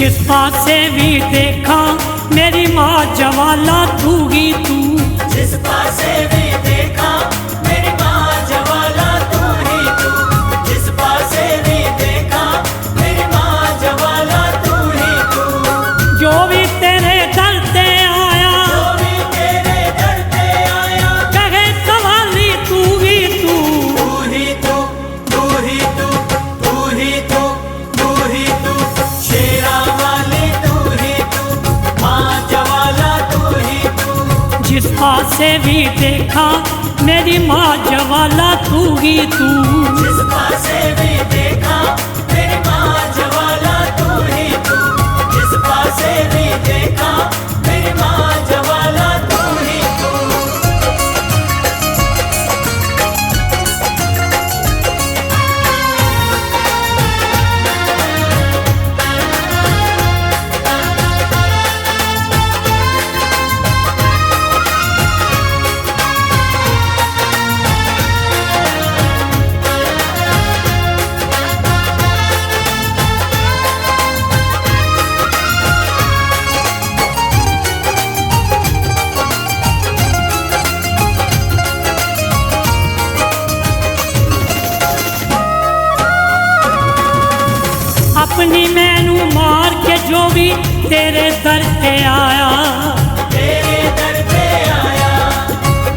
जिस पासे भी देखा मेरी माँ जवाला तू ही तू। जिस पासे भी देखा मेरी माँ जवाला तू ही तू। जिस पासे भी देखा मेरी माँ जवाला तू ही तू। जो भी तेरे दर पे आया, जो भी तेरे दर पे आया, कहे सवाली तू ही तू। तू ही तू, तू ही तू, तू ही तू, तू ही तू। शेरा वाली तू ही तू, माँ जवाला तू ही तू। जिस पासे भी देखा मेरी माँ जवाला तू ही तू। जिस पासे भी देखा मेरी माँ जवाला तू ही तू। जिस पासे भी देखा मेरी माँ जवाला तू ही तू। अपनी मैनू मार के जो भी तेरे दर पे आया, तेरे दर पे आया,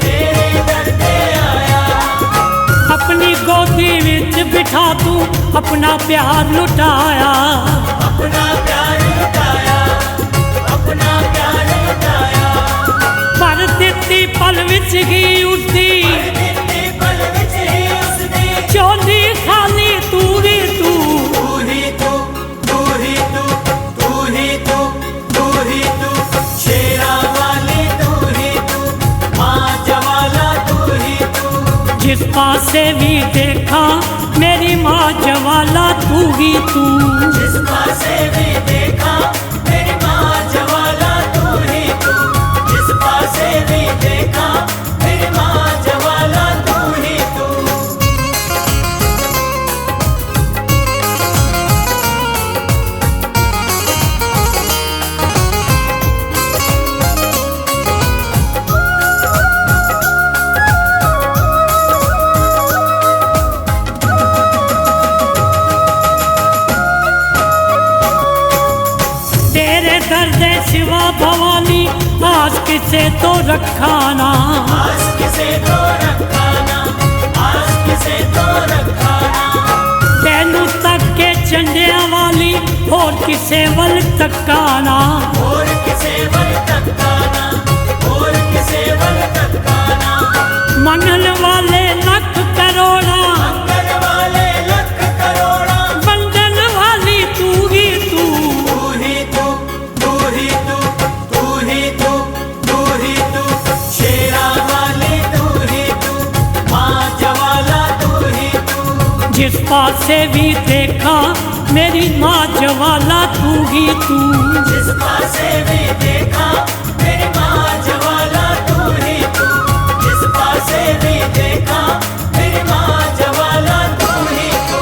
तेरे दर पे आया। अपनी गोदी विच बिठा तू अपना प्यार लुटाया। अपना प्यार लुटाया, अपना प्यार लुटाया। पर दित्ती पल विच ही उसदी, दित्ती पल विच ही उसदी, चोली खाली तू ही तू। तू ही तू, तू ही तू, तू ही तू, तू ही तू। शेरा वाली तू ही तू, माँ जवाला तू ही तू। जिस पासे भी देखा मेरी माँ जवाला तू ही तू। जिस पासे भी देखा मेरी माँ जवाला तू ही तू। जिस पासे भी देखा मेरी माँ जवाला तू ही तू। तेरे दर्द सिवा भवानी आस किसे तो रखा ना। आस किसे तो रखाना, आस किसे तो रखाना। तेनू तक के चंडिया वाली और किसे वल तकाना। और किसे वल तकाना, और किसे वल तकाना। मनल वाले लख करोड़ा, मंगल वाले लख करोड़ा। बंधन वाली तू ही तू। तू ही तू, तू ही तू, तू ही तू, तू ही तू। शेरा वाली तू ही तू, माँ जवाला तू ही तू। जिस पासे भी देखा मेरी माँ जवाला तू ही तू। जिस पासे भी देखा मेरी माँ जवाला तू ही तू। जिस पासे भी देखा मेरी माँ जवाला तू ही तू।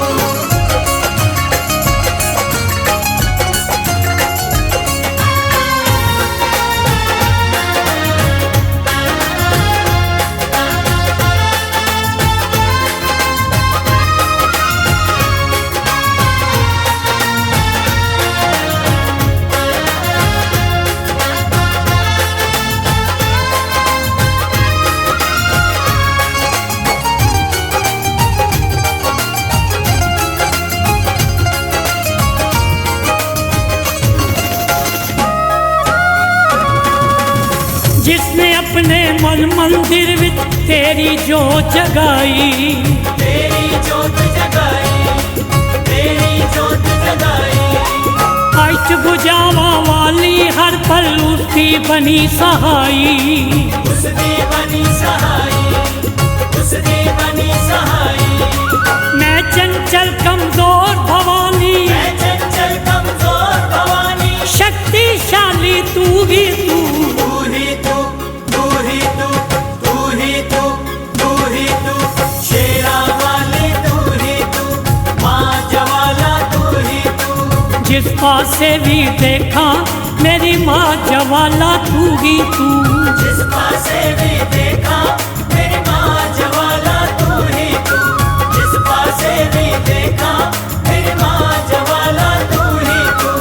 जिसने अपने मन मंदिर विच तेरी जोत जगाई। तेरी जोत जगाई, तेरी जोत जगाई। अष्ट बुझावा वाली हर पल उसकी बनी सहाई। उसकी बनी सहाई, उसकी बनी सहाई। मैं चंचल कमजोर भवानी, मैं चंचल कमजोर भवानी। शक्तिशाली तू ही तू। तू ही तू, तू ही तू, तू ही तू, तू ही तू। शेरा वाली तू ही तू, माँ जवाला तू ही तू। जिस पासे भी देखा मेरी माँ जवाला तू ही तू। जिस पासे भी देखा मेरी माँ जवाला तू ही तू। जिस पासे भी देखा मेरी माँ जवाला तू ही तू।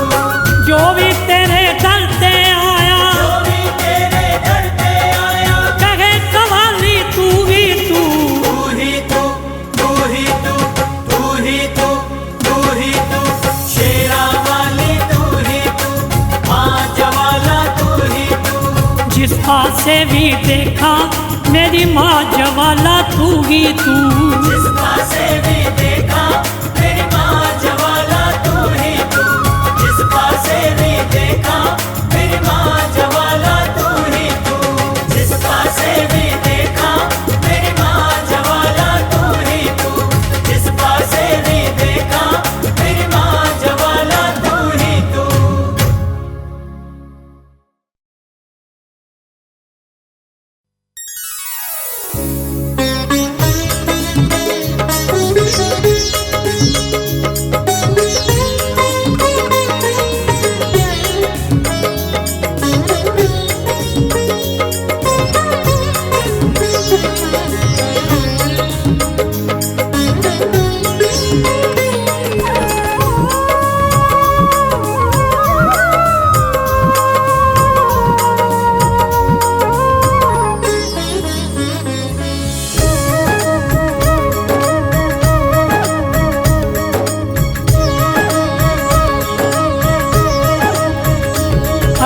जो भी तेरे दर पे आया, जो भी तेरे दर पे आया, कहे कवाली तू ही तू। तू ही तू, तू ही तू, तू ही तू, तू ही तू। शेरा वाली तू ही तू, माँ जवाला तू ही तू। जिस पासे भी देखा मेरी माँ जवाला तू ही तू। जिस पासे भी देखा मेरी माँ जवाला तू ही तू। जिस पासे भी देखा मेरी माँ जवाला तू ही तू। जिस पासे भी देखा मेरी माँ जवाला तू ही तू। जिस पासे भी देखा मेरी माँ जवाला तू ही तू।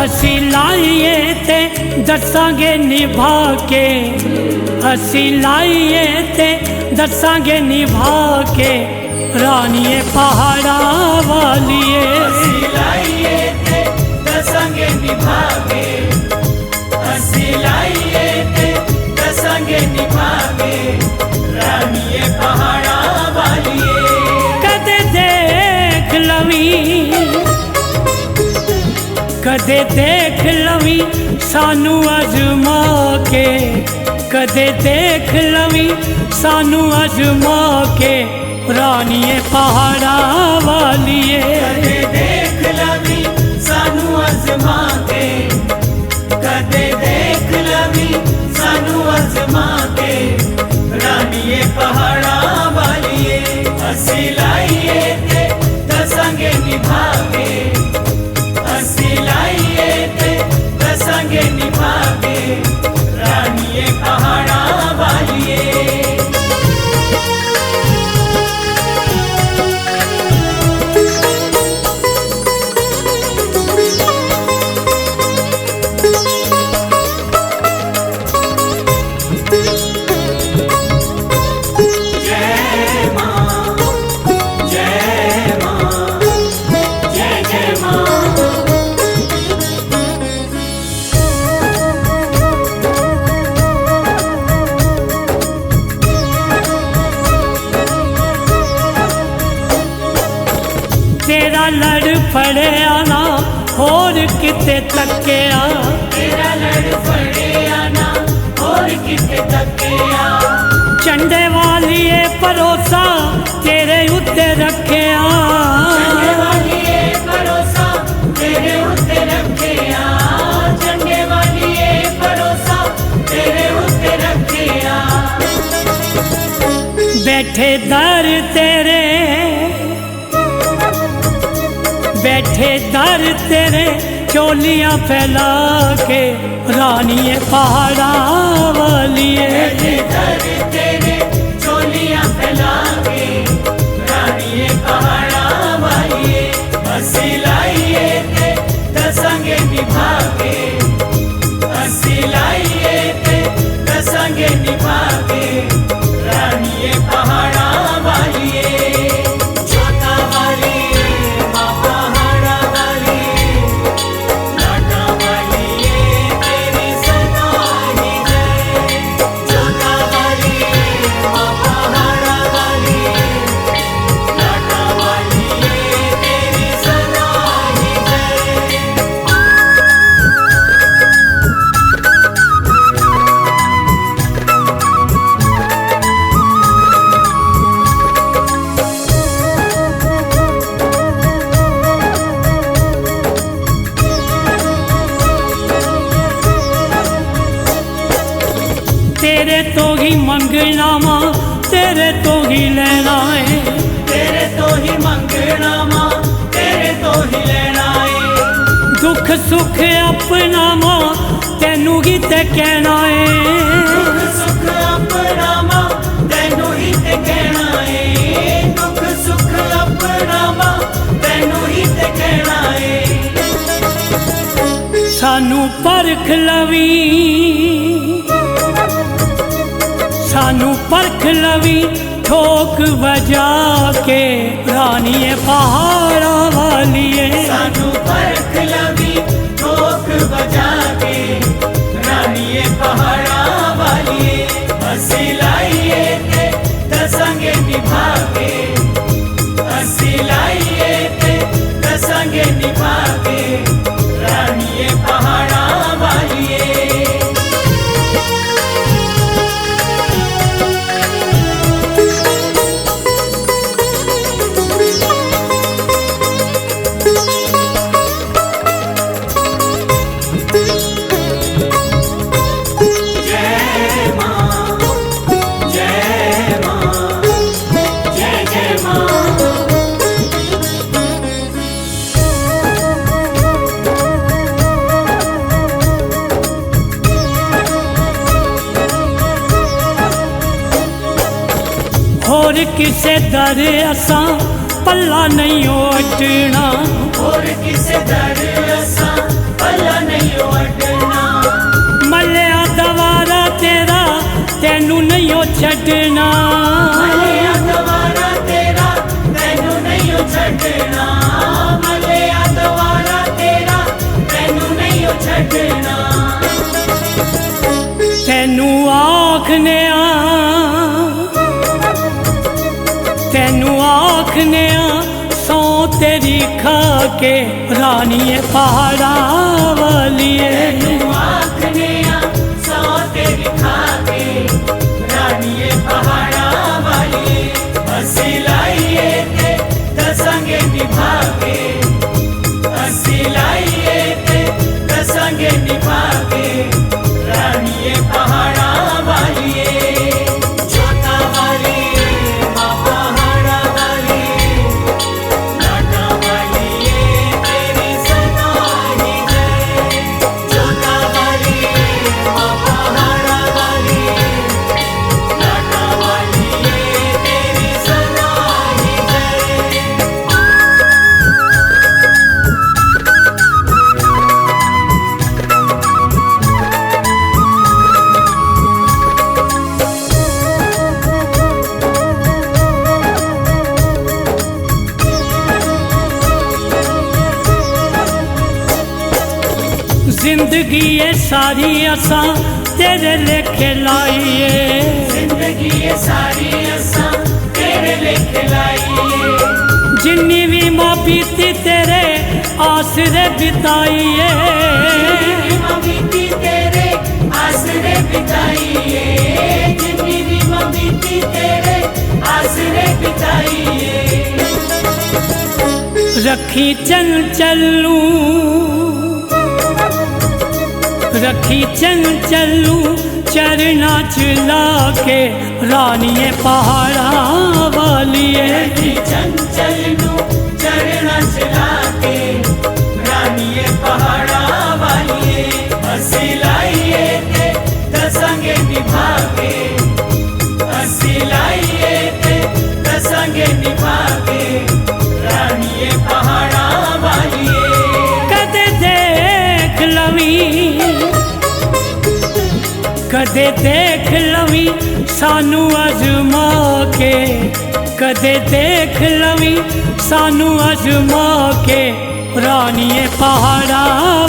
ਅਸੀਂ ਲਾਈਏ ਤੇ ਦੱਸਾਂਗੇ ਨਿਭਾ ਕੇ। ਅਸੀਂ ਲਾਈਏ ਤੇ ਦੱਸਾਂਗੇ ਨਿਭਾ ਕੇ। ਰਾਣੀਏ ਪਹਾੜਾਂ ਵਾਲੀਏ। ਅਸੀਂ ਲਾਈਏ ਤੇ ਦੱਸਾਂਗੇ ਨਿਭਾ ਕੇ। ਅਸੀਂ ਲਾਈਏ ਤੇ ਦੱਸਾਂਗੇ ਨਿਭਾ ਕੇ। ਰਾਣੀਏ ਪਹਾੜਾਂ ਵਾਲੀਏ। ਕਦੇ ਦੇਖ ਲਵੀਂ, ਕਦੇ ਦੇਖ ਲਵੀਂ ਸਾਨੂੰ ਅਜ਼ਮਾ ਕੇ। ਕਦੇ ਦੇਖ ਲਵੀਂ ਸਾਨੂੰ ਅਜ਼ਮਾ ਕੇ। ਰਾਣੀਏ ਪਹਾੜਾਂ ਵਾਲੀਏ। ਕਦੇ ਦੇਖ ਲਵੀਂ ਸਾਨੂੰ ਅਜ਼ਮਾ ਕੇ। ਕਦੇ ਦੇਖ ਲਵੀਂ ਸਾਨੂੰ ਅਜ਼ਮਾ ਕੇ। ਰਾਣੀਏ ਪਹਾੜਾਂ ਵਾਲੀਏ। ਅਸੀਂ ਲਾਈਏ ਤੇ ਦੱਸਾਂਗੇ ਨਿਭਾ ਕੇ। ਅਸੀਂ ਲਾਈਏ ਤੇ ਦੱਸਾਂਗੇ ਨਿਭਾ ਕੇ। ਰਾਣੀਏ ਪਹਾੜਾਂ ਵਾਲੀਏ। तेरा लड़ फड़िया ना होर किते तकिया। तेरा लड़ फड़िया ना होर किते तकिया। झंडे वालीए भरोसा तेरे उत्ते रखिया। झंडे वालीए भरोसा तेरे उत्ते रखिया। झंडे वालीए भरोसा तेरे उत्ते रखिया। बैठे दर तेरे, बैठे दर तेरे चोलियां फैला के। रानीए पहाड़ां वालीए। बैठे दर तेरे चोलियां फैला के। रानीए पहाड़ां वालीए। ਅਸੀਂ ਲਾਈਏ ਤੇ ਦੱਸਾਂਗੇ ਨਿਭਾ ਕੇ। ਅਸੀਂ ਲਾਈਏ ਤੇ ਦੱਸਾਂਗੇ ਨਿਭਾ ਕੇ। ਰਾਣੀਏ ਪਹਾੜਾਂ ਵਾਲੀਏ। ਜੋਤਾ ਵਾਲੀ ਮਾਂ ਪਹਾੜਾਂ ਵਾਲੀ। ਲਾਟਾਂ ਵਾਲੀਏ ਤੇਰੀ ਸਦਾ ਹੀ ਜੈ। ਜੋਤਾ ਵਾਲੀ ਮਾਂ ਪਹਾੜਾਂ ਵਾਲੀ। ਲਾਟਾਂ ਵਾਲੀਏ ਤੇਰੀ ਸਦਾ ਹੀ ਜੈ। तेरे तो ही मंगना मां तेरे तो ही लेना है तेरे तो ही मंगना मां तेरे तो ही लेना है दुख सुख अपना मां तेनू ही ते कहना है दुख सुख अपना मां तेनू ही ते कहना है दुख सुख अपना मां तेनू ही ते कहना है सानू परख लवी सानू परख लवी ठोक बजा के रानीए पहाड़ा वालिए सानू परख लवी ठोक बजा के रानीए पहाड़ा वालिए हसी लाइए ते दसंगे निभा के हसी लाइए ते दसंगे निभा के रानीए पहाड़ा वालिए और किसे दर असा पल्ला नहीं ओटना और किसे दर असा पल्ला नहीं ओटना मलिया दवारा तेरा तेनू नहीं छड़ना मलिया दवारा तेरा तेनू नहीं छड़ना मलिया दवारा तेरा तेनू नहीं छड़ना तेनू आखने तेनू आखने सौ तेरी खा के रानीए पहाड़ा वालिए तेनू आखने सौ तेरी खा के रानीए पहाड़ा वालिए हसी लाइए ते दसंगे निभा के हसी लाइए ते दसंगे निभा के रानीए पहाड़ा वालिए जोता वालिए मां पहाड़ा वालिए लाटा वालिए तेरी सदा ही जय जोता वालिए मां पहाड़ा वालिए लाटा वालिए तेरी सदा ही जय जिंदगी ये सारी असा तेरे लेखे लाइए जिंदगी ये सारी असा तेरे लेके लाइए जिन्नी भी मां बीती तेरे आसरे बिताइए मां बीती तेरे आसरे बिताइए जिंदगी भी मां बीती तेरे आसरे बिताइए रखी चंचलू रखी चंचलू चरना चला के रानीए पहाड़ा वालिए चंचल नू चरना चला के रानीए पहाड़ा वालिए हसी लाइए ते दसंगे निभा के हसी लाइए ते दसंगे निभा के रानीए पहाड़ा वालिए कदे देख लवी कदे देख लवी सानू अजमा के कदे देख लवी सानू अजमा के रानीए पहाड़ा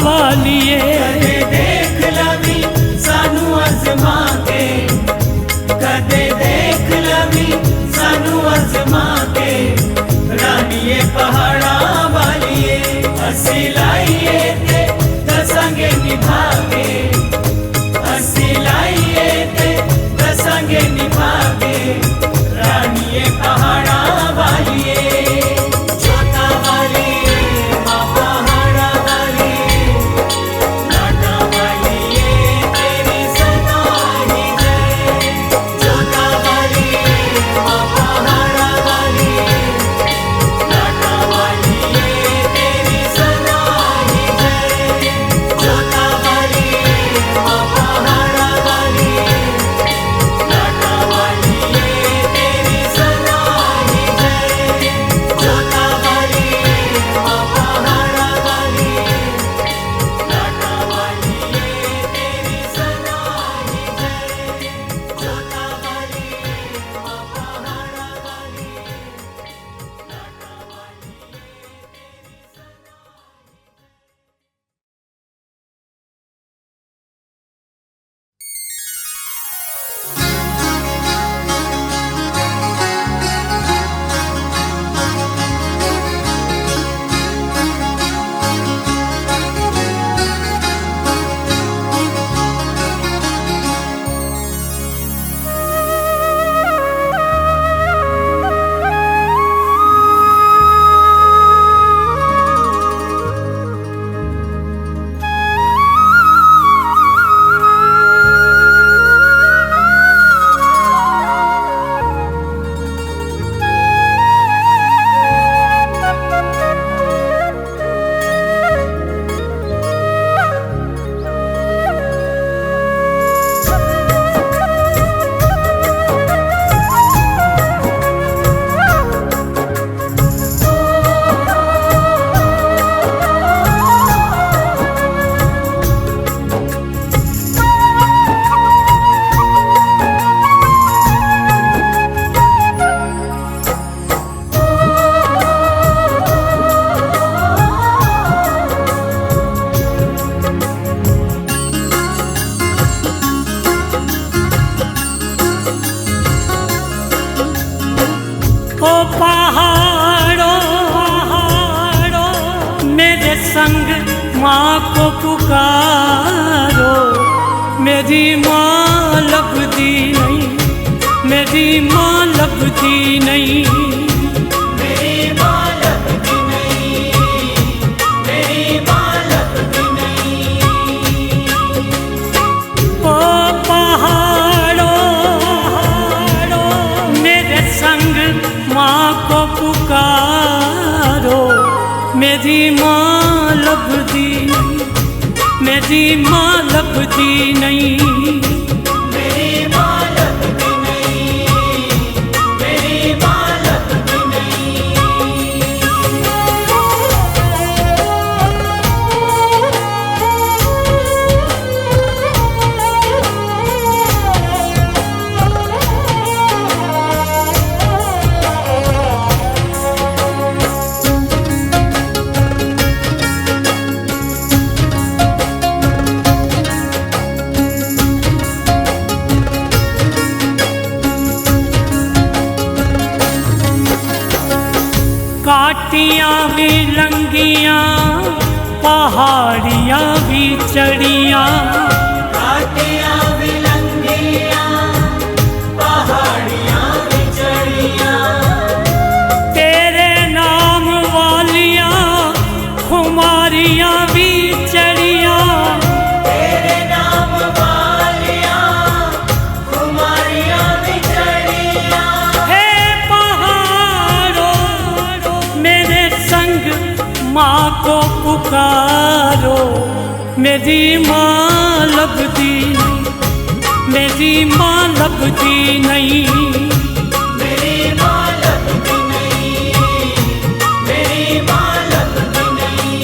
वालिए कदे देख लवी सानू अजमा के कदे देख लवी सानू अजमा के रानीए पहाड़ा वालिए हसी लाइए ते दसंगे निभा के हसी लाइए ते दसंगे निभा के रानीए पहाड़ा वालिए जोता वालिए मां पहाड़ा वालिए लाटा वालिए को पुकारो, मेरी माँ लभदी नहीं, मेरी माँ लभदी नहीं। मेरी माँ लभदी नहीं, मेरी माँ लभदी नहीं। ओ पहाड़ों मेरे संग माँ को पुकारो, मेरी माँ लभदी नहीं, मेरी माँ लभदी नहीं। मेरी माँ लभदी नहीं, मेरी माँ लभदी नहीं। काटियाँ भी लंगियाँ, पहाड़ियाँ भी चढ़ियाँ, काटियाँ भी लंगियाँ, पहाड़ियाँ भी चढ़ियाँ। तेरे नाम वालियाँ खुमारियाँ भी चढ़ियाँ, तेरे नाम वालियाँ, खुमारियाँ भी चढ़ियाँ। हे पहाड़ों मेरे संग माँ को पुकारो, मेरी माँ लभदी नहीं, मेरी माँ लभदी नहीं। मेरी माँ लभदी नहीं, मेरी माँ लभदी नहीं।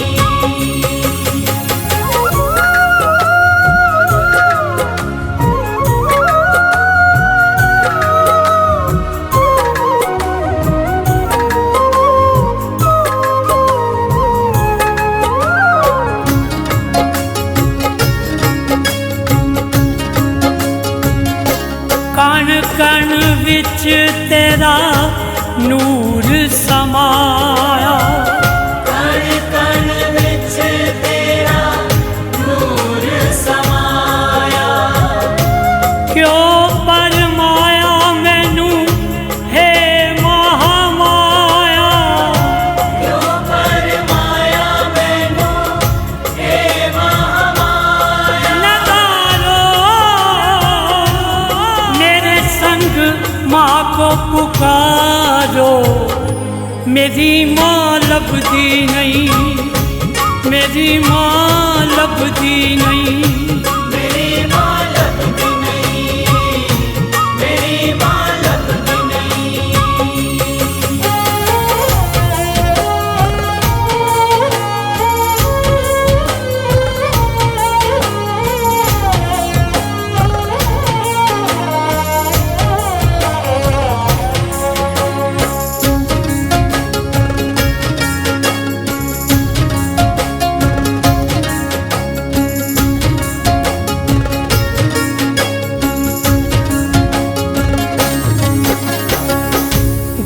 कण कण विच तेरा नूर समाया, कण कण विच तेरा नूर समाया। क्यों परमाया मैनू हे महामाया, क्यों परमाया मैनू हे महामाया। नगारो मेरे संग माँ को पुकारो, मेरी माँ लभदी नहीं, मेरी माँ लभदी नहीं। मेरी माँ लभदी नहीं, मेरी माँ लभदी नहीं।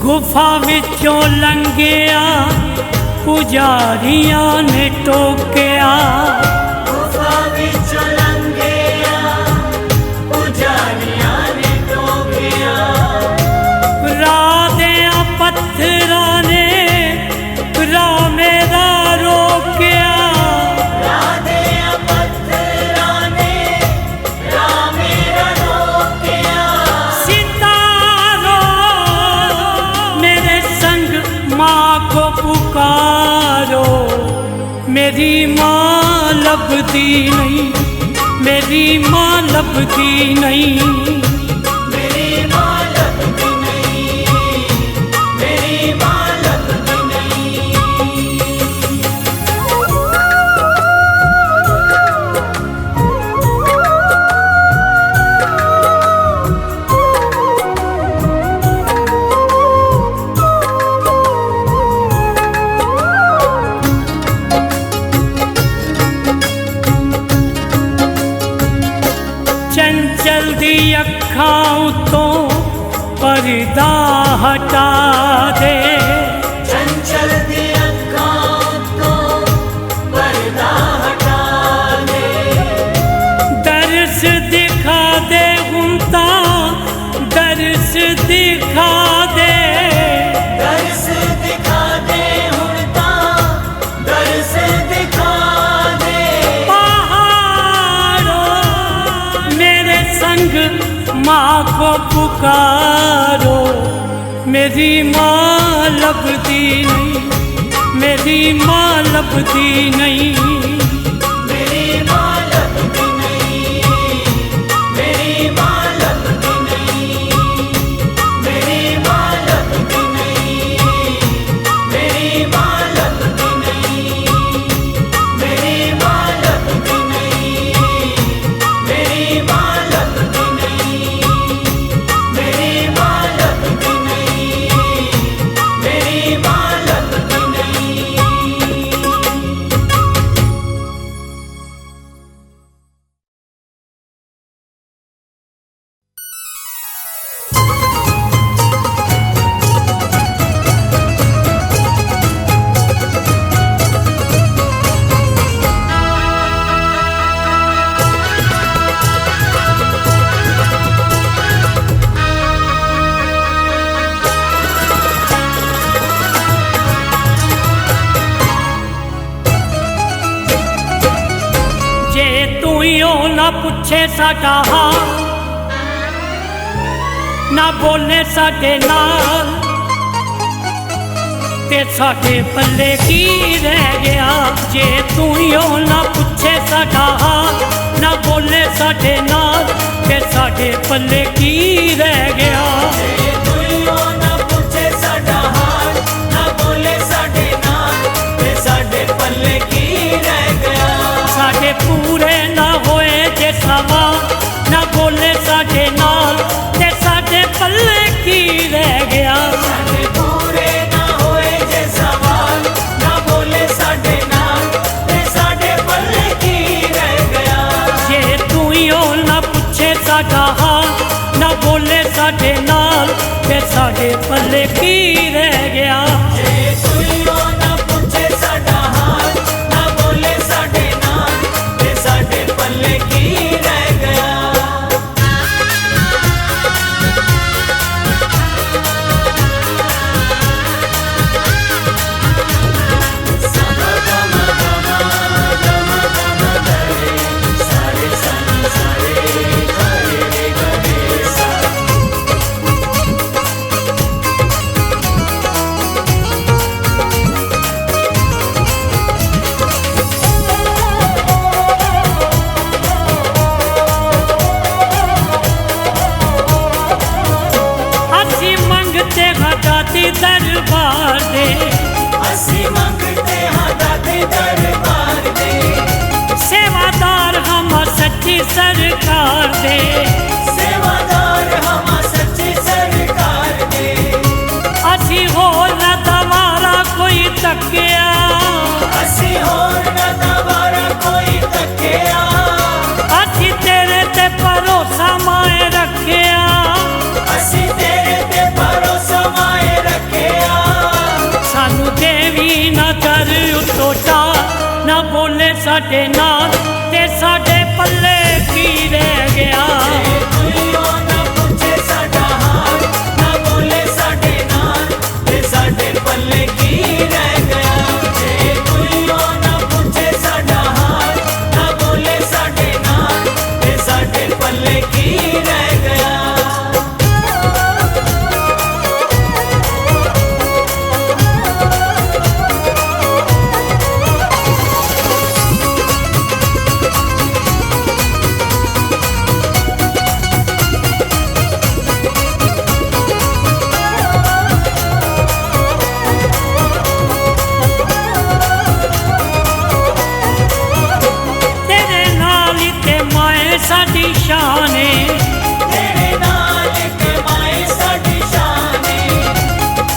गुफा विचों लंघिया पुजारियां ने टोकिया, गुफा विचों लंघिया पुजारियां ने टोकिया। राह दियां पत्थरां ने राह मेरा रोकिया, राह दियां पत्थरां ने राह मेरा रोकिया। सितारो मेरे संग माँ को पुकारो, मेरी माँ लभदी नहीं, मेरी माँ लभदी नहीं। मेरी माँ लभदी नहीं, मेरी माँ लभदी नहीं। चंचल दी अखां उतों पर्दा हटा दे, चंचल दी अखां तो पर्दा हटा माँ को पुकारो, मेरी माँ लभती नहीं, मेरी माँ लभती नहीं, मेरी माँ लभती नहीं, मेरी माँ लभती नहीं, मेरी माँ लभती नहीं, मेरी माँ लभती नहीं, मेरी माँ लभती नहीं, मेरी माँ लभती नहीं, मेरी माँ लभती नहीं, मेरी माँ लभती नहीं। जे तू यो ना पुछे साडा हाल, ना बोले साडे नाल, ते साडे पल्ले की रह गया। जे तू यो ना पुछे साडा हाल, ना बोले साडे नाल, ते साडे पल्ले की रह गया। तुइयो ना पूछे साडा हाल, ना बोले साडे नाल, ते साडे पल्ले की रह गया। साडे पूरे ना होए जे सवाल, ना बोले साडे नाल, ते साडे पल्ले की रह गया। साडे पूरे ना होए जे सवाल, ना बोले साडे नाल, ते साडे पल्ले की रह गया। जे तू यो ना पुछे साडा हाल, ना बोले साडे नाल, ते साडे पल्ले की रह गया। तुइयो ना पूछे साडा हाल, ना बोले साडे नाल, ते साडे पल्ले की रह गया। असी मंगते हाँ दादी दरबार दे, असी मंगते हाँ दादे दरबार दे, सेवादार हम सच्ची सरकार दे। सेवादार हम सच्ची सरकार दे। असी होर न दवारा कोई तकिया, असी होर न दवारा कोई तकिया, असी तेरे ते भरोसा माए रखिया। असी तेरे ते भरोसा माए रखिया। सानू देवी ना कर उतोटा, ना बोले साडे नाल, ते साडे पल्ले की रह गया। तुइयो ना पूछे साडा हाल, ना बोले साडे नाल, ते साडे पल्ले की रह गया। तुइयो ना पूछे साडा हाल, ना बोले साडे नाल, ते साडे पल्ले की रह गया। तेरे नाल ही ते माए साडी शान ए, तेरे नाल ते माए साडी शान ए।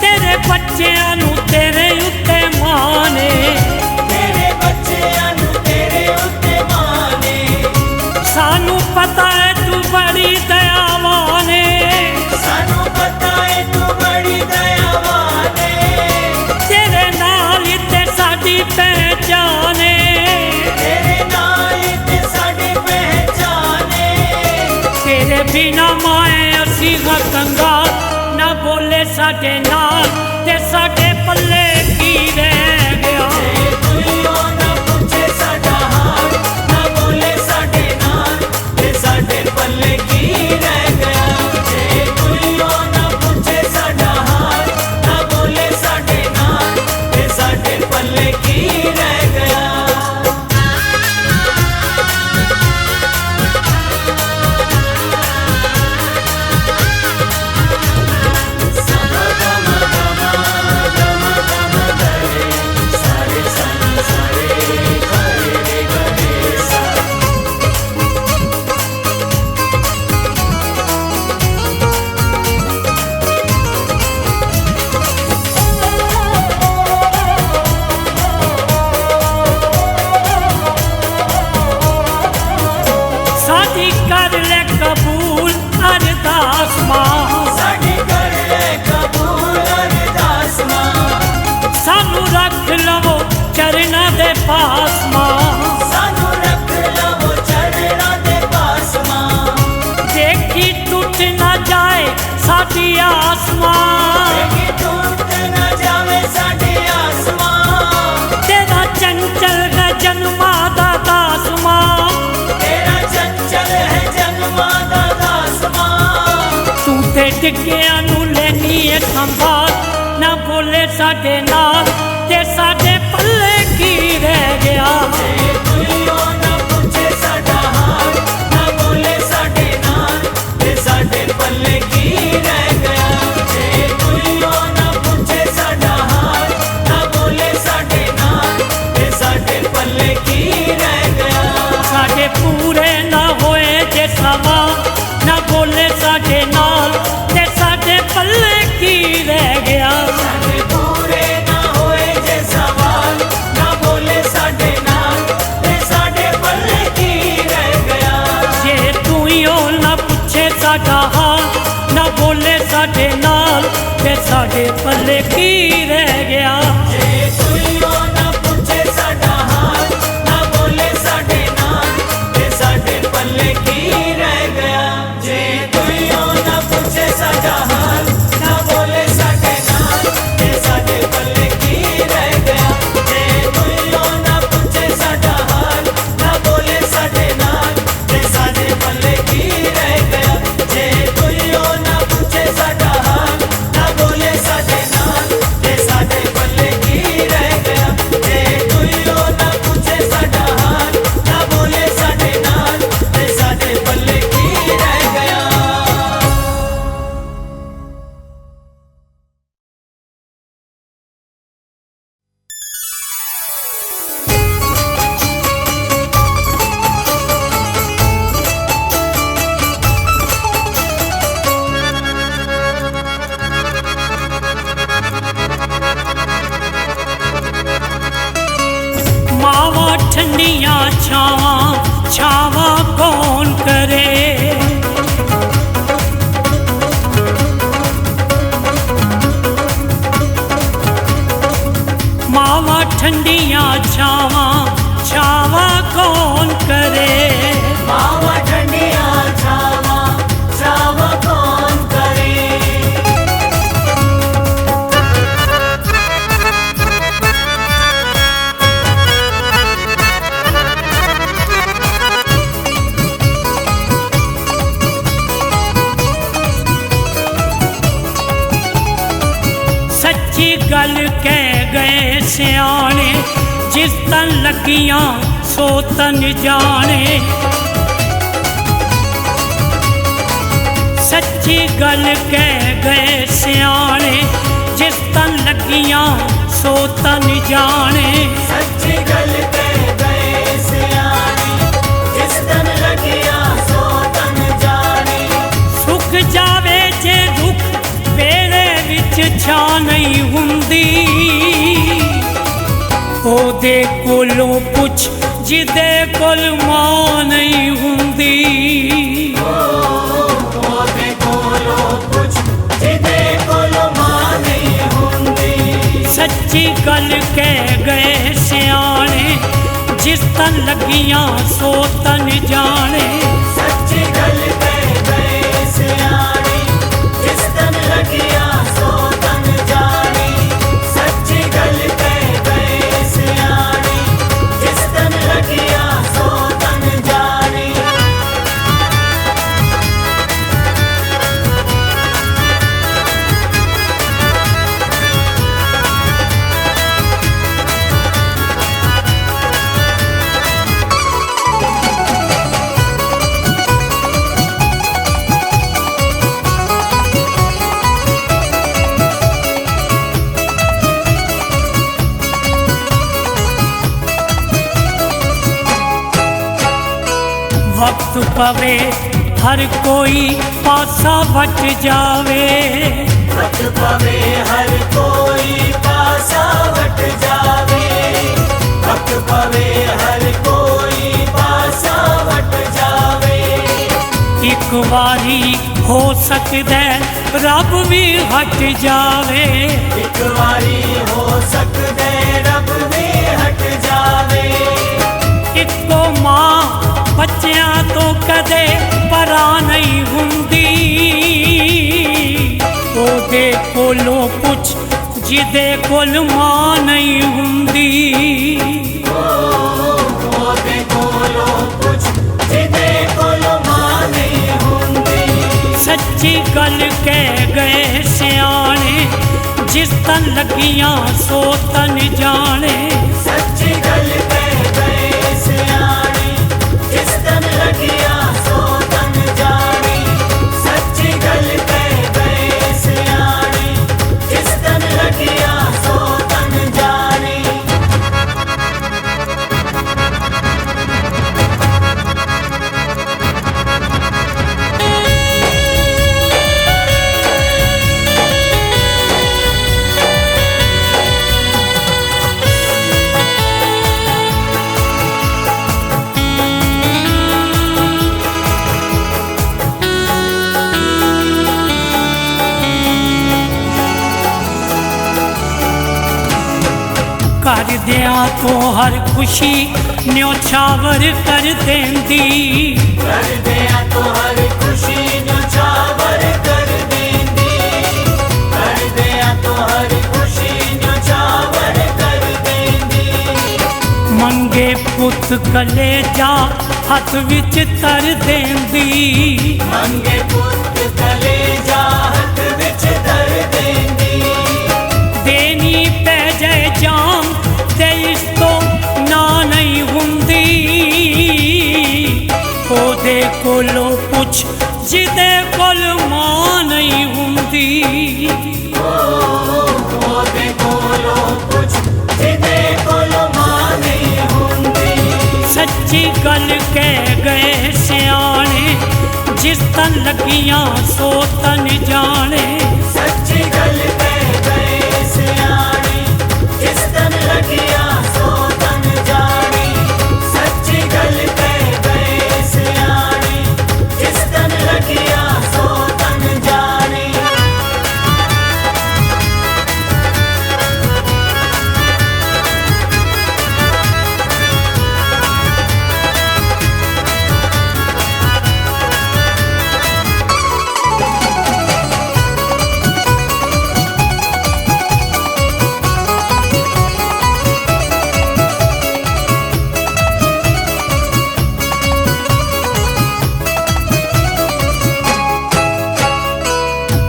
तेरे बच्चिਆਂ ਨੂੰ तेरे उत्ते मान ए। तेरे बच्चिਆਂ ਨੂੰ तेरे उत्ते मान ए। सानू पता है तू बड़ी दयावान ए, सानू पता है तू बड़ी दयावान ए। तेरे नाल ही ते साडी पहचान ए। तेरे नाल ते साडी पहचान ए। तेरे बिना माए असी हाँ कंगाल, ना बोले साडे नाल, ते साडे पल्ले की रह गया। तुइयो ना पूछे साडा हाल, ना बोले साडे नाल, ते साडे पल्ले की रह गया। डिग्गिਆਂ ਨੂੰ ਲੈਣੀ ਏ ਸੰਭਾਲ ਨਾ ਬੋਲੇ ਸਾਡੇ ਨਾਲ ਤੇ ਸਾਡੇ ਪੱਲੇ ਕੀ ਰਹਿ ਗਿਆ ਜੇ ਦੁਈਓ ਨਾ ਪੁੱਛੇ ਸਾਡਾ ਹਾਲ ਨਾ ਬੋਲੇ ਸਾਡੇ ਨਾਲ ਤੇ ਸਾਡੇ ਪੱਲੇ ਕੀ ਰਹਿ ਗਿਆ ਜੇ ਦੁਈਓ ਨਾ ਪੁੱਛੇ ਸਾਡਾ ਹਾਲ ਨਾ ਬੋਲੇ ਸਾਡੇ ਨਾਲ ਤੇ ਸਾਡੇ ਪੱਲੇ ਕੀ ਰਹਿ ਗਿਆ ਸਾਡੇ ਪੂਰੇ ਨਾ ਹੋਏ ਜੇ ਸਵਾਲ ਨਾ ਬੋਲੇ ਸਾਡੇ ਨਾਲ ਤੇ ਸਾਡੇ ਪੱਲੇ ਕੀ ਰਹਿ ਗਿਆ ਸਾਡੇ ਪੂਰੇ ਨਾ ਹੋਏ ਜੇ ਸਵਾਲ ਨਾ ਬੋਲੇ ਸਾਡੇ ਨਾਲ ਤੇ ਸਾਡੇ ਪੱਲੇ ਕੀ ਰਹਿ ਗਿਆ ਜੇ ਤੂੰ ਹੀ ਉਹ ਨਾ ਪੁੱਛੇ ਸਾਡਾ ਹਾਲ ਨਾ ਬੋਲੇ ਸਾਡੇ ਨਾਲ ਤੇ ਸਾਡੇ ਪੱਲੇ ਕੀ ਰਹਿ ਗਿਆ ਜੇ ਦੁਈਓ ਨਾ ਪੁੱਛੇ ਸਾਡਾ ਹਾਲ ਨਾ ਬੋਲੇ ਸਾਡੇ ਨਾਲ ਤੇ ਸਾਡੇ ਪੱਲੇ ਕੀ ਰਹਿ ਗਿਆ ਜੇ ਦੁਈਓ ਨਾ ਪੁੱਛੇ ਸਾਡਾ ਹਾਲ ਨਾ ਬੋਲੇ ਸਾਡੇ ਨਾਲ ਤੇ ਸਾਡੇ ਪੱਲੇ ਕੀ ਰਹਿ ਗਿਆ ਜੇ ਦੁਈਓ ਨਾ ਪੁੱਛੇ ਸਾਡਾ ਹਾਲ ਨਾ ਬੋਲੇ ਸਾਡੇ ਨਾਲ ਤੇ ਸਾਡੇ ਪੱਲੇ ਕੀ ਰਹਿ ਗਿਆ ਜੇ ਦੁਈਓ ਨਾ ਪੁੱਛੇ ਸਾਡਾ ਹਾਲ ਨਾ ਬੋਲੇ ਸਾਡੇ ਨਾਲ ਤੇ ਸਾਡੇ ਪੱਲੇ ਕੀ ਰਹਿ ਗਿਆ ਜੇ ਦੁਈਓ ਨਾ ਪੁੱਛੇ ਸਾਡਾ ਹਾਲ ਨਾ ਬੋਲੇ ਸਾਡੇ ਨਾਲ ਤੇ ਸਾਡੇ ਪੱਲੇ ਕੀ ਰਹਿ ਗਿਆ ਮਾਵਾਂ ਠੰਡੀਆਂ ਛਾਵਾਂ ਛਾਵਾਂ ਕੌਣ ਕਰੇ ਮਾਵਾਂ ਠੰਡੀਆਂ ਛਾਵਾਂ ਛਾਵਾਂ ਕੌਣ ਕਰੇ ਮਾਵਾਂ ਠੰਡੀਆਂ ਛਾਵਾਂ ਛਾਵਾਂ ਕੌਣ ਕਰੇ ਸੱਚੀ ਗੱਲ ਕਹਿ ਗਏ ਸਿਆਣੇ ਜਿਸ ਤਨ ਲੱਗੀਆਂ ਸੋ ਤਨ ਜਾਣੇ ਸੱਚੀ ਗੱਲ ਕਹਿ ਗਏ ਸਿਆਣੇ ਜਿਸ ਤਨ ਲੱਗੀਆਂ ਸੋ ਤਨ ਜਾਣੇ ਸੱਚੀ ਗੱਲ ਕਹਿ ਗਏ ਸਿਆਣੇ ਜਿਸ ਤਨ ਲੱਗਿਆ ਸੋ ਤਨ ਜਾਣੇ ਸੁੱਕ ਜਾਵੇ ਜੇ ਦੁੱਖ ਵੇਲੇ ਵਿੱਚ ਛਾਂ ਨਹੀਂ ਹੁੰਦੀ ਉਹਦੇ ਕੋਲੋਂ ਪੁੱਛ ਜਿਹਦੇ ਕੋਲ ਮਾਂ ਨਹੀਂ ਹੁੰਦੀ ਉਹਦੇ ਕੋਲੋਂ ਪੁੱਛ ਜਿਹਦੇ ਕੋਲੋਂ ਮਾਂ ਨਹੀਂ ਹੁੰਦੀ ਸੱਚੀ ਗੱਲ ਕਹਿ ਗਏ ਸਿਆਣੇ ਜਿਸ ਤਨ ਲੱਗੀਆਂ ਸੋ ਤਨ ਜਾਣੇ ਸੱਚੀ ਗੱਲ ਕਹਿ ਗਏ ਸਿਆਣੇ ਜਿਸ ਤਨ ਲੱਗਿਆ ਸੋ ਤਨ ਜਾਣੇ ਸੱਚੀ ਗੱਲ ਕਹਿ ਗਏ ਸਿਆਣੇ ਜਿਸ ਤਨ ਲੱਗਿਆ ਸੋ ਤਨ ਜਾਣੇ वक्त पवे हर कोई पासा वट जावे वक्त पवे हर कोई पासा वट जावे वक्त पवे हर कोई पासा वट जावे एक वारी हो सकदा रब भी हट जावे एक वारी हो सकदे रब भी हट जावे इको मां बच्चियां तो कदे परा नहीं हुंदी ओदे कोलों पुछ जिदे कोल मां नहीं हुंदी ओदे कोलों पुछ जिदे कोल मां नहीं हुंदी सच्ची गल कह गए सियाने, जिस तन लगियां सो तन जाने। सच्ची गल कह गए सियाने, जिस तन लगियां सो तन जाने। सच्ची गल कह गए सियाने, जिस तन लगियां सो तन जाने। कर दिया तो हर खुशी न्योछावर कर देंदी। कर दिया तो हर खुशी न्योछावर कर देंदी। कर दिया तो हर खुशी न्योछावर कर देंदी। मंगे पुत कलेजा हथ विच तर देंदी। मंगे पुत कलेजा हथ विच तर देंदी। देनी पै जाए जान ते इस तो ना नहीं हुंदी। ओदे कोलों पुछ जिदे कोल मां नहीं हुंदी। ओदे कोलों पुछ जिदे कोल मां नहीं हुंदी। सच्ची गल कह गए सियाने, जिस तन लगियां सो तन जाने। सच्ची गल कह गए सियाने, जिस तन लगियां सो तन जाने। सच्ची गल कह गए सियाने, जिस तन लगियां सो तन जाने।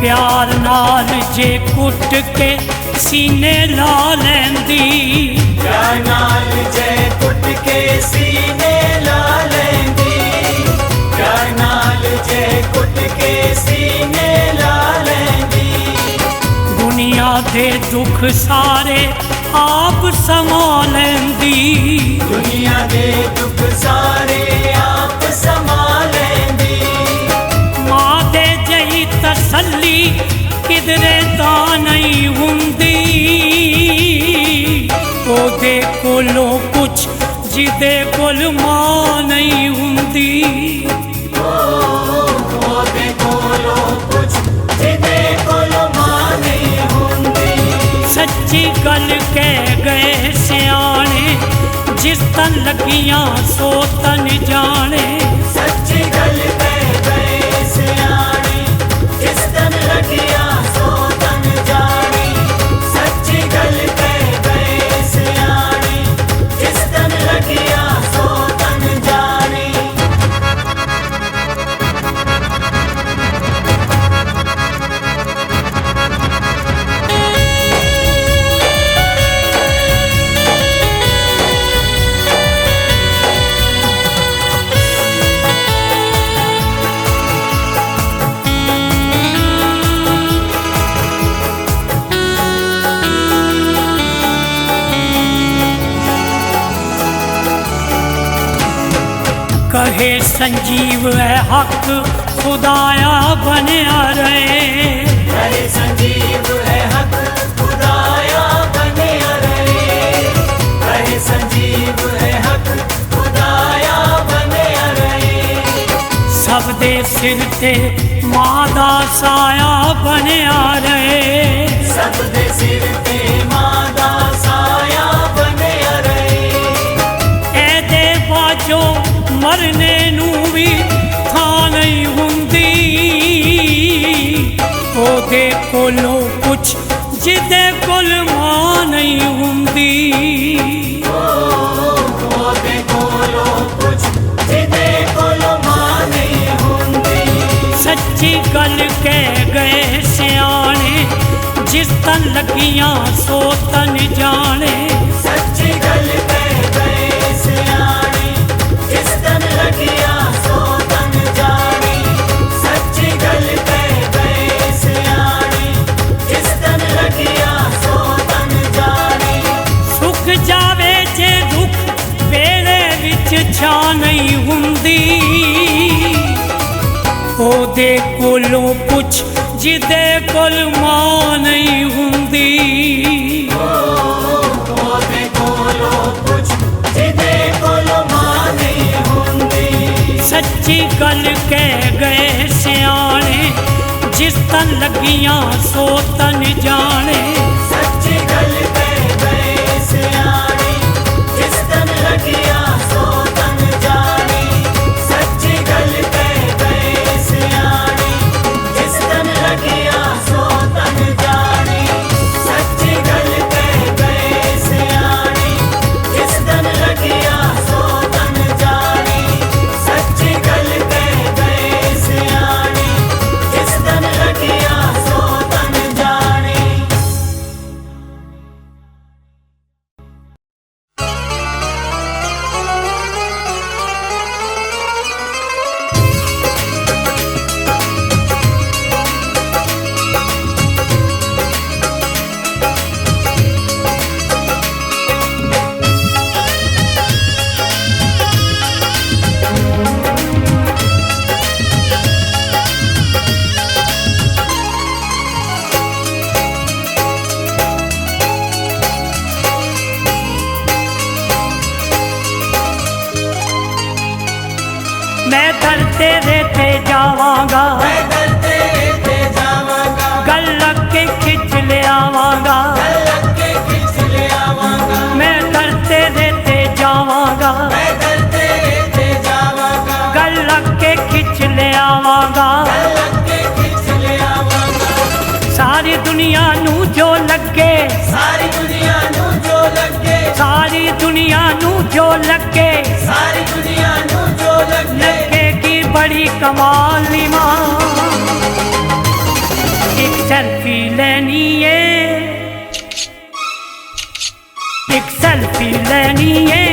प्यार नाल जे कुट के सीने ला लैंदी। प्यार नाल जे कुट के सीने ला लैंदी। प्यार नाल जे कुट के सीने ला लैंदी। दुनिया दे दुख सारे आप समा लैंदी। दुनिया दे दुख सारे आप समा लैंदी। मां दे जही तसल्ली किधरे ता नहीं हुंदी। ओदे कोलों कुछ जिदे कोल मां नहीं हुंदी। ओदे कोलों कुछ जिदे कोल मां नहीं हुंदी। सच्ची गल कह गए सियाने, जिस तन लगियां सो तन जाने। सच्ची गल कह गए सियाने, जिस तन लगियां सो तन जाने। सच्ची गल कह गए सियाने, जिस तन लगियां सो तन जाने। कहे संजीव है हक खुदाया बनया रहे। कहे संजीव है हक खुदाया बनया रहे। कहे संजीव है हक खुदाया बनया रहे। सब दे सिर ते मां दा साया बनया रहे। सब दे सिर ते मां दा साया बनया रहे। ऐदे बाजो मरने नू भी थां नहीं हुंदी। ओदे कोलों कुछ जिदे कोल मां नहीं हुंदी। ओदे कोलों कुछ जिदे कोल मां नहीं हुंदी। सच्ची सच्ची गल कह गए सियाने जिस तन लगियां सो तन जाने सच्ची गल कह गए सियाने जिस तन लगियां सो तन जाने सच्ची गल कह गए सियाने जिस तन लगियां सो तन जाने सुख जावे जे दुख वेले विच छां नहीं हुंदी ओदे कोलों पुछ जिदे कोल मां नहीं हुंदी ओदे कोलों पुछ जिदे कोल मां नहीं हुंदी सच्ची गल कह गए सियाने जिस तन लगियां सो तन जाने सच्ची गल कह गए सियाने जिस तन लगियां सो तन जाने सच्ची गल कह गए सियाने जिस तन लगियां सो तन जाने सच्ची गल कह गए सियाने जिस तन लगियां सो तन जाने सच्ची गल कह गए सियाने जिस तन लगियां सो तन जाने मैं दर तेरे ते जावांगा मैं दर तेरे ते जावांगा गल लग के खिंच ले आवांगा लग के खिंच ले आवांगा मैं दर तेरे ते जावांगा मैं दर तेरे ते जावांगा गल लग के खिंच ले आवांगा लग के खिंच ले आवांगा सारी दुनिया नू जो लगे सारी दुनिया नू जो लगे सारी दुनिया नू जो लगे सारी दुनिया नू जो लगे लगेगी बड़ी कमाल नी मां एक सेल्फी लेनी है एक सेल्फी लेनी है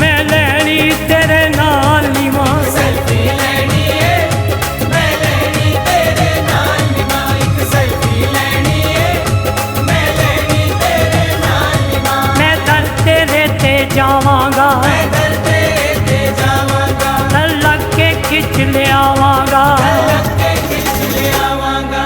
मैं लेनी तेरे नाल नी मां सेल्फी लेनी है मैं लेनी तेरे नाल निभा एक सेल्फी लेनी है मैं लेनी तेरे नाल निभा मैं दर तेरे ते जावांगा मैं दर तेरे ते जावांगा गल लग के खिंच ले आवांगा लग के खिंच ले आवांगा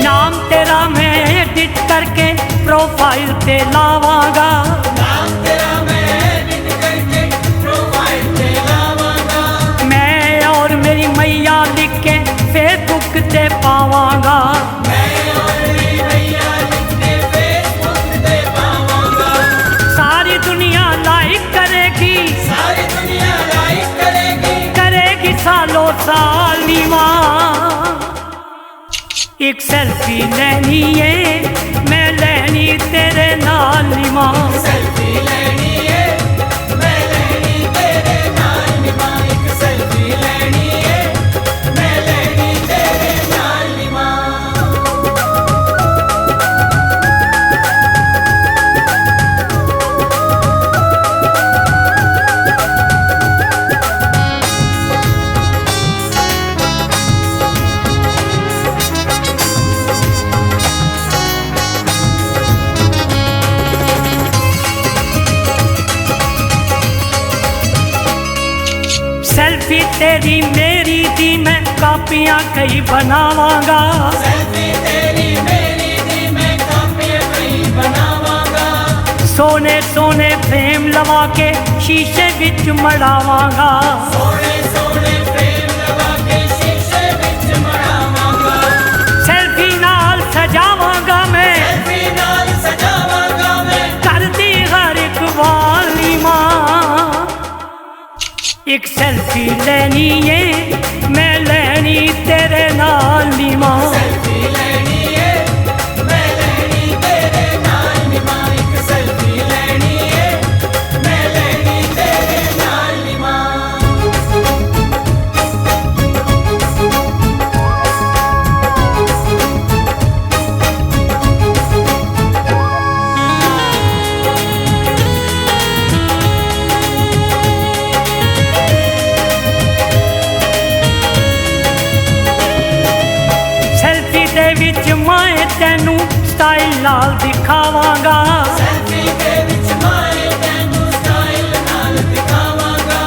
नाम तेरा मैं एडिट करके प्रोफाइल पे लावांगा नाम तेरा मैं एडिट करके प्रोफाइल पे लावांगा मैं और मेरी मैया लिख के फेसबुक पे पावांगा मैं और मेरी भैया लिख के फेसबुक पे पावांगा सारी दुनिया लाइक करेगी सारी दुनिया लाइक करेगी सालों साल नी मां एक सेल्फी लेनी है मैं लेनी तेरे नाल नी मां सेल्फी लेनी है मैं लेनी तेरे नाल निभा एक सेल्फी लेनी है मैं लेनी तेरे नाल निभा सेल्फी तेरी मेरी दी मैं कापियां कई बनावांगा सेल्फी तेरी मेरी दी मैं कापियां कई बनावांगा सोने सोने फ्रेम लवा के शीशे विच मड़ावांगा सोने सोने फ्रेम लगा के शीशे विच मड़ावांगा सेल्फी नाल सजावांगा मैं सेल्फी नाल सजावांगा मैं करदी हर एक वाली मां एक सेल्फी लेनी है मैं लेनी तेरे नाल नी मां सेल्फी लेनी है मैं लेनी तेरे नाल नी मां एक सेल्फी लेनी है मैं लेनी तेरे नाल नी मां तेनू स्टाइल नाल दिखावांगा सेल्फी दे विच मैं तेनू स्टाइल नाल दिखावांगा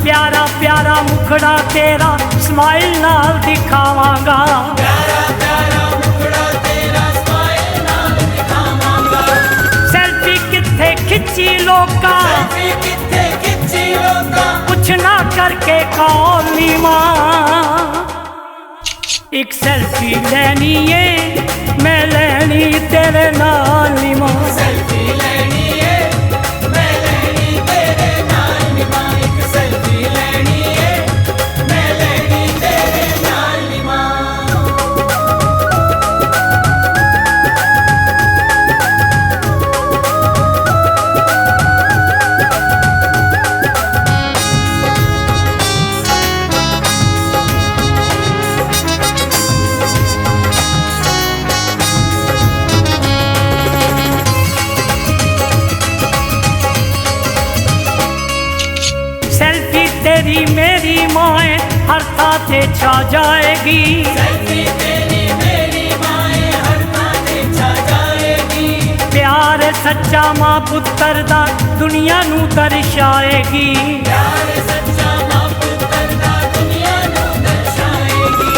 प्यारा प्यारा मुखड़ा तेरा स्माइल नाल दिखावांगा प्यारा प्यारा मुखड़ा तेरा स्माइल नाल दिखावांगा सेल्फी किथे खिंची लोका सेल्फी किथे खिंची लोका कुछ ना करके कौन नी मां एक सेल्फी लेनी है मैं लेनी तेरे नाल नी मां सेल्फी लेनी है मैं लेनी तेरे नाल नी मां एक सेल्फी लेनी है मैं लेनी तेरे नाल नी मां तेरी मेरी माए हर थाते छा जाएगी सेल्फी तेरी मेरी माए हर थाते छा जाएगी प्यार सच्चा मां पुत्र दा दुनिया नू दर्शाएगी प्यार सच्चा मां पुत्र दा दुनिया नू दर्शाएगी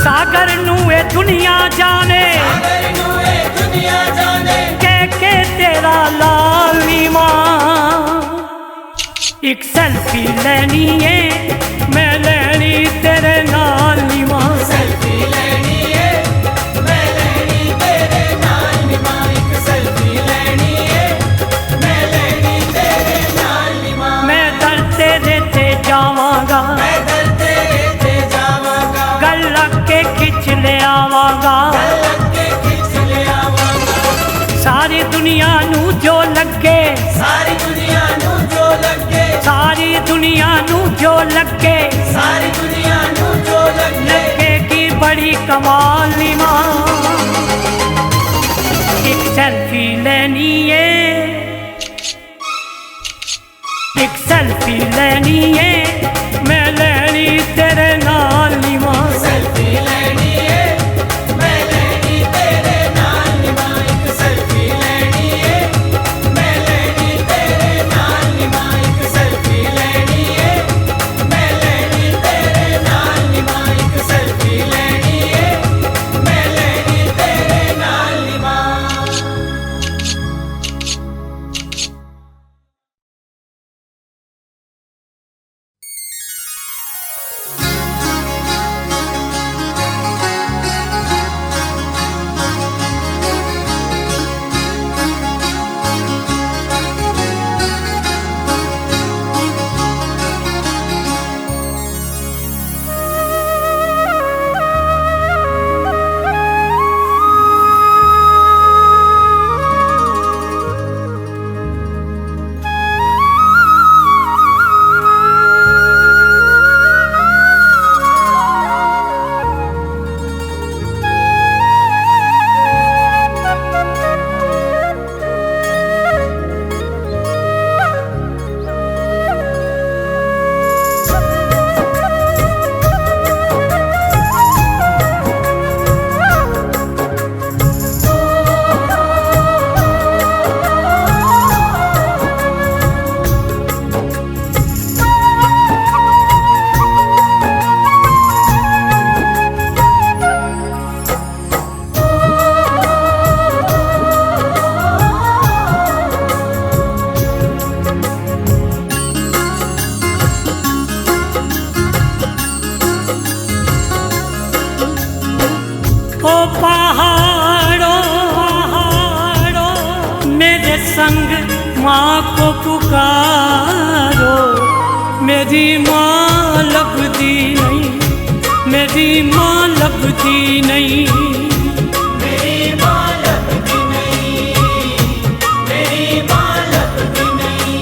सागर नू ए दुनिया जाने सागर नू ए दुनिया जाने के तेरा लाल नी मां एक सेल्फी लेनी है मैं लेनी तेरे नाल नी मां सेल्फी लेनी है मैं लेनी तेरे नाल नी मां एक सेल्फी लेनी है मैं लेनी तेरे नाल नी मां मैं दर तेरे ते जावांगा मैं दर तेरे ते जावांगा गल लग के खिंच ले आवांगा गल लग के खिंच ले आवांगा सारी दुनिया नू जो लगे सारी दुनिया नू जो लगे सारी दुनिया नू जो लगे सारी दुनिया नू जो लगे की बड़ी कमाल नी मां एक सेल्फी लेनी है एक सेल्फी लेनी है मैं लेनी तेरे नाल नी मां सेल्फी लेनी है मैं लेनी तेरे नाल नी मां एक सेल्फी लेनी है मैं लेनी तेरे नाल नी मां एक सेल्फी लेनी है मैं लेनी तेरे नाल नी मां एक सेल्फी लेनी है मैं लेनी तेरे नाल नी मां संग माँ को पुकारो, मेरी मेरी माँ लभदी नहीं, मेरी माँ लभदी नहीं, मेरी माँ लभदी नहीं, मेरी माँ लभदी नहीं।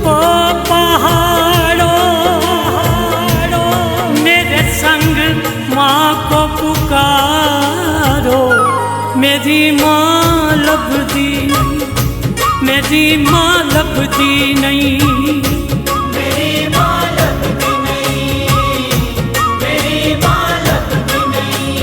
ओ पहाड़ों मेरे संग माँ को पुकारो, मेरी माँ लभदी नहीं, मेरी माँ लभदी नहीं, मेरी माँ लभदी नहीं, मेरी माँ लभदी नहीं।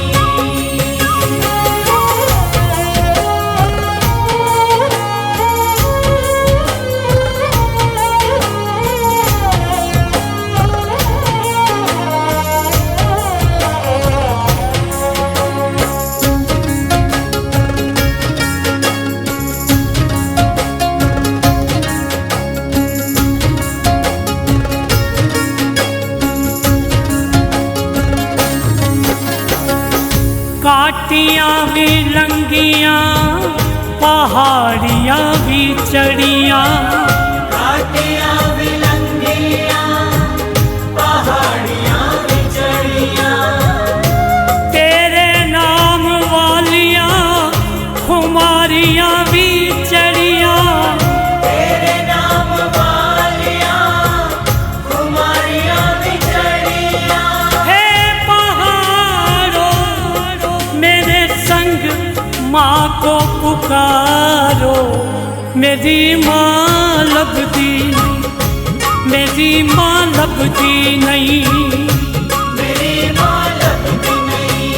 काटियाँ भी लंगियाँ, पहाड़ियाँ भी चढ़ियाँ, काटियाँ भी लंगियाँ, पहाड़ियाँ भी चढ़ियाँ, तेरे नाम वालियाँ खुमारियाँ भी चढ़ियाँ, तेरे नाम वालियाँ कुमारियाँ भी चढ़ियाँ। हे पहाड़ों मेरे संग माँ को पुकारो, मेरी माँ लभदी नहीं, मेरी माँ लभदी नहीं, मेरी माँ लभदी नहीं,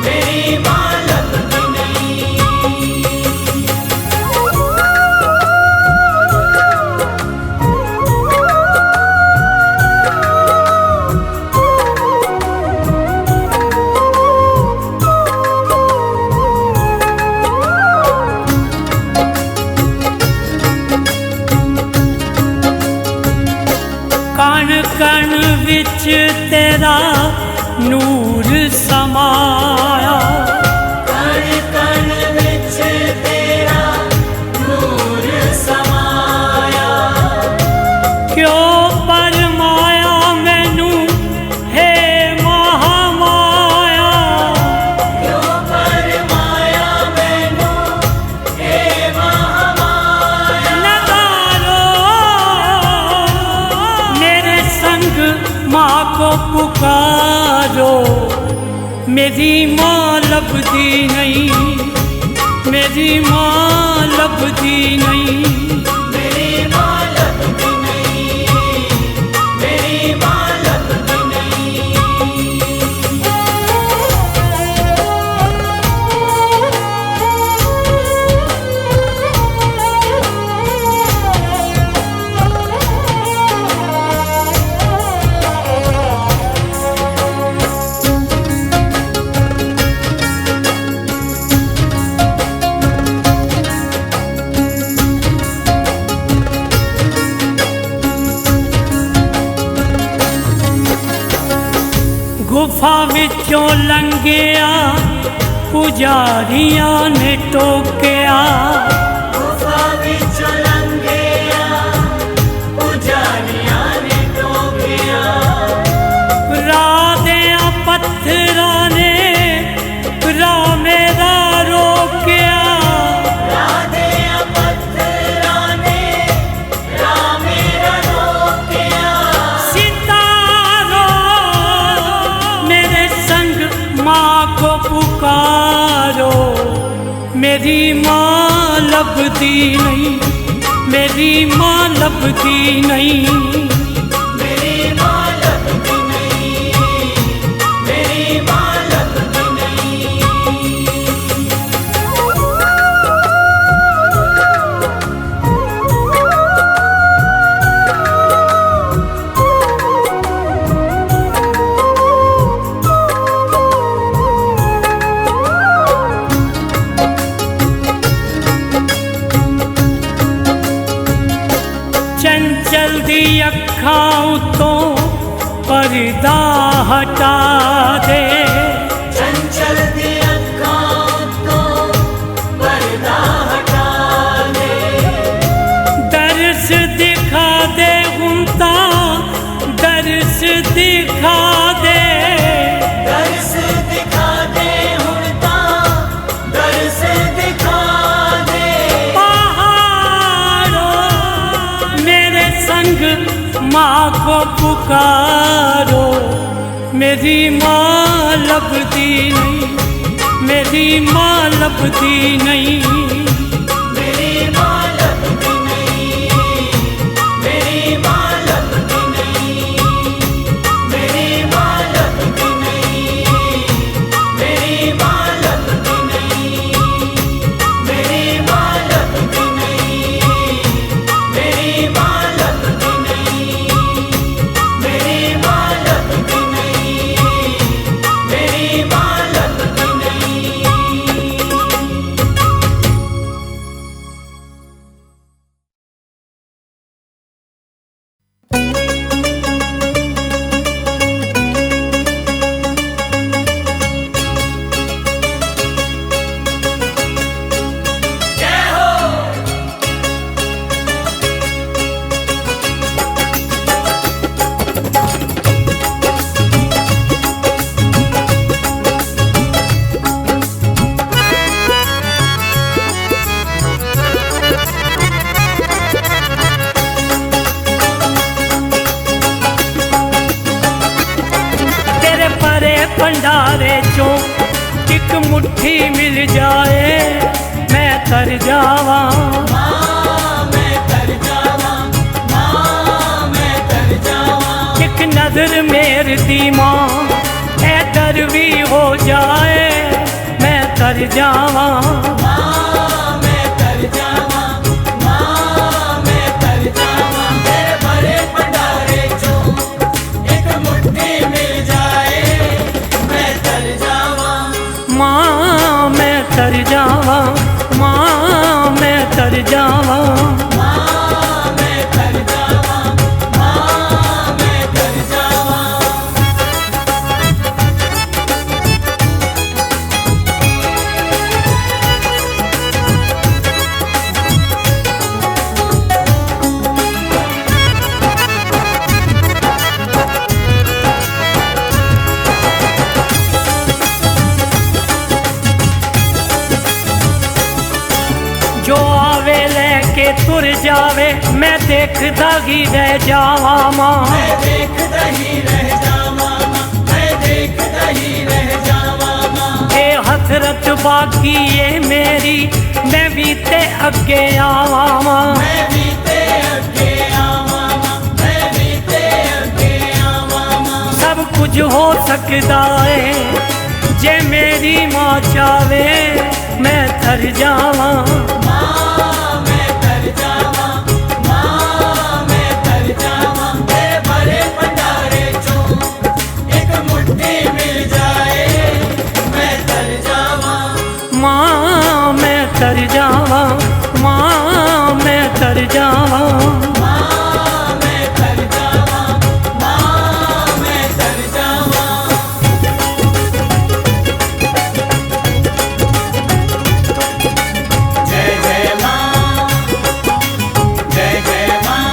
मेरी माँ लभदी नहीं। कण कण विच तेरा नूर समाया, कण कण विच तेरा नूर समाया, क्यों परमाया मैनू हे महामाया, क्यों परमाया मैनू हे महामाया। नगारो मेरे संग माँ को पुकारो, मेरी माँ लभदी नहीं, मेरी माँ लभदी नहीं, मेरी माँ लभदी नहीं, मेरी माँ लभदी नहीं। गुफा विचों लंघिया पुजारियां ने टोकिया, गुफा विचों लंघिया पुजारियां ने टोकिया, राह दियां पत्थरां ने राह मेरा रोकिया, राह दियां पत्थरां ने राह मेरा रोकिया। सितारो मेरे संग माँ को पुकारो, मेरी माँ लभदी नहीं, मेरी माँ लभदी नहीं, मेरी माँ लभदी नहीं, मेरी माँ लभदी नहीं। चंचल दी अखां उतों पर्दा हटा दे, चंचल दी अखां तो पर्दा हटा दे, दर्श दिखा माँ को पुकारो, मेरी माँ लभती नहीं, मेरी माँ लभती नहीं। मेरी माँ लभती नहीं, मेरी माँ लभती नहीं, मेरी माँ लभती नहीं, मेरी माँ लभती नहीं, मेरी माँ लभती नहीं, मेरी माँ लभती नहीं, मेरी माँ लभती नहीं, मेरी माँ लभती नहीं। जय हो। तेरे परे भंडारे चो एक मुट्ठी मिल जाए, मैं तर जावा। माँ मैं तर जावा, माँ मैं तर जावा। एक नजर मेर दी माँ ऐ दर भी हो जाए, मैं तर जावा। माँ मैं तर जावा, माँ मैं तर जावा। तेरे भरे भंडारे चो एक मुट्ठी मिल जाए, मैं तर जावा। माँ मैं तर जावा, माँ मैं तर जावा। माँ मैं तर जावा, माँ मैं तर जावा। जो आवे लेके तुर जावे, मैं देखता ही रह जावा माँ। मैं देखता ही रह जावा माँ, मैं देखता ही रह जावा माँ। ये हसरत बाकी ये मेरी, मैं भी ते अगे आवा माँ। मैं भी ते अगे आवा माँ, मैं भी ते अगे आवा माँ। सब कुछ हो सकता है जे मेरी माँ चावे, मैं तर जावा। माँ मैं तर जावा, माँ मैं तर जावा। तेरे भरे भंडारे चो एक मुट्ठी मिल जाए, मैं तर जावा। माँ मैं तर जावा, माँ मैं तर जावा। माँ मैं तर जावा, माँ मैं तर जावा। जय जय माँ, जय जय माँ,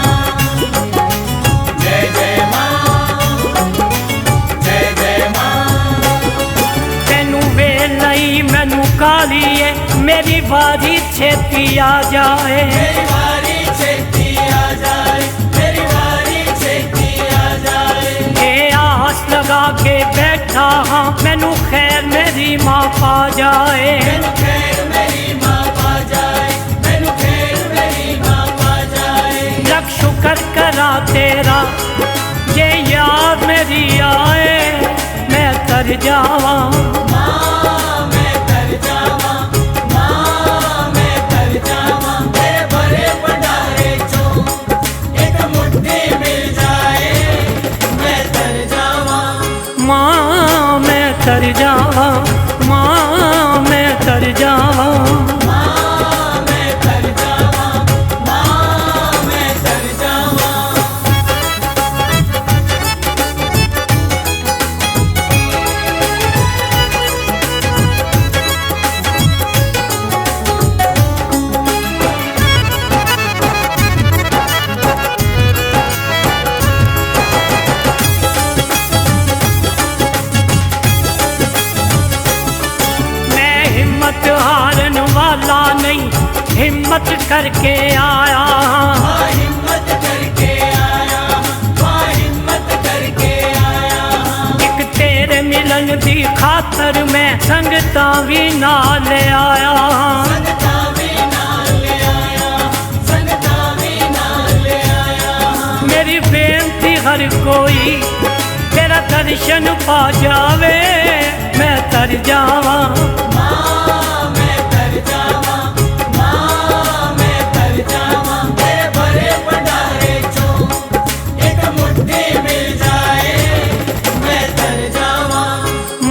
जय जय माँ, जय जय माँ। तेनू वे नहीं मैनू काली है, मेरी बारी छेती आ जाए। मेरी बारी छेती आ जाए, मेरी बारी छेती आ जाए। ये आस लगा के बैठा हाँ, मैनू खैर मेरी माँ पा जाए। मैनू खैर मेरी माँ पा जाए, मैनू खैर मेरी माँ पा जाए। लख शुक्र करा तेरा ये याद मेरी आए, मैं तर जावा। माँ मैं तर जावा, माँ मैं तर जावा। तेरे भरे भंडारे चो एक मुट्ठी मिल जाए, मैं तर जावा। माँ मैं तर जावा, माँ मैं तर जावा। माँ मैं तर जावा, माँ मैं तर जावा। हिम्मत करके आया, हिम्मत करके आया, खातर मैं संगता भी नाल आया संगता भी नाल आया, संगता भी नाल आया। मेरी बेनती हर कोई तेरा दर्शन पा जावे मैं तर जावा माँ मैं तर जावा, माँ मैं तर जावा। तेरे भरे भंडारे चों एक मुट्ठी मिल जाए मैं तर जावा।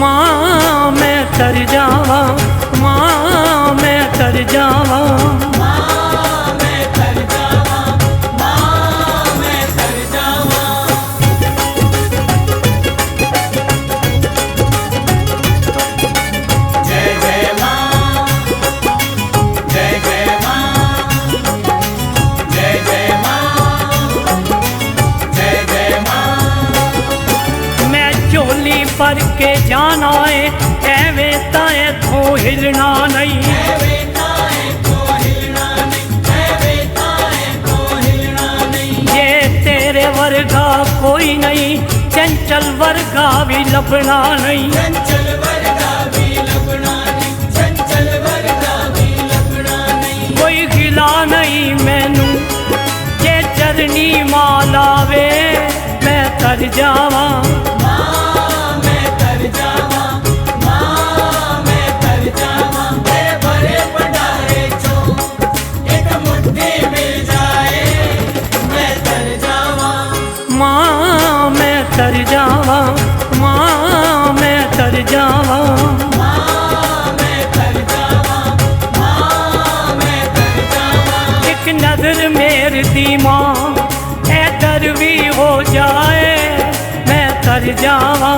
माँ मैं तर जावा माँ मैं तर जावा माँ मैं तर जावा, माँ मैं तर जावा। जय जय माँ, जय जय माँ, जय जय माँ, जय जय माँ। मैं झोली भर के जाना है एवें ताए थो हिलना नहीं ऐवे ताए को हिलना नहीं, ऐवे ताए को हिलना नहीं। ये तेरे वर्गा कोई नहीं चंचल वर्गा भी लभना नहीं चंचल वर्गा भी लबना नहीं, चंचल वर्गा भी लबना नहीं। कोई गिला नहीं मैनू जे चरनी मालावे मैं तर जावा माँ मैं तर जावा, माँ मैं तर जावा। तेरे भरे भंडारे चों एक मुट्ठी मिल जाए मैं तर जावा। माँ मैं तर जावा माँ मैं तर जावा माँ मैं तर जावा, माँ मैं तर जावा। एक नजर मेर दी माँ ऐ दर भी हो जाए मैं तर जावा